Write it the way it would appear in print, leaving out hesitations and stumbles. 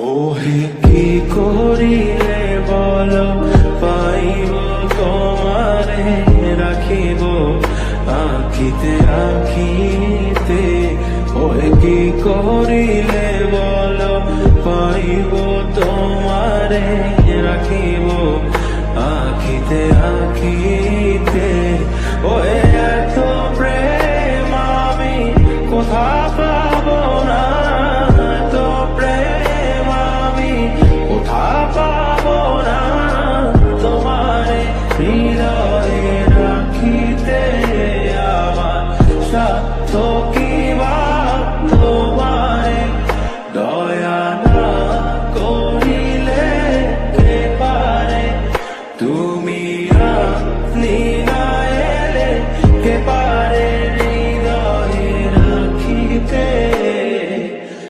ওহে কি করিলে বলো পাইব তোমারে রাখিব আখিতে আখিতে। ওহে কি করিলে বলো পাইব তোমারে রাখিব আখিতে আখিতে। ওহে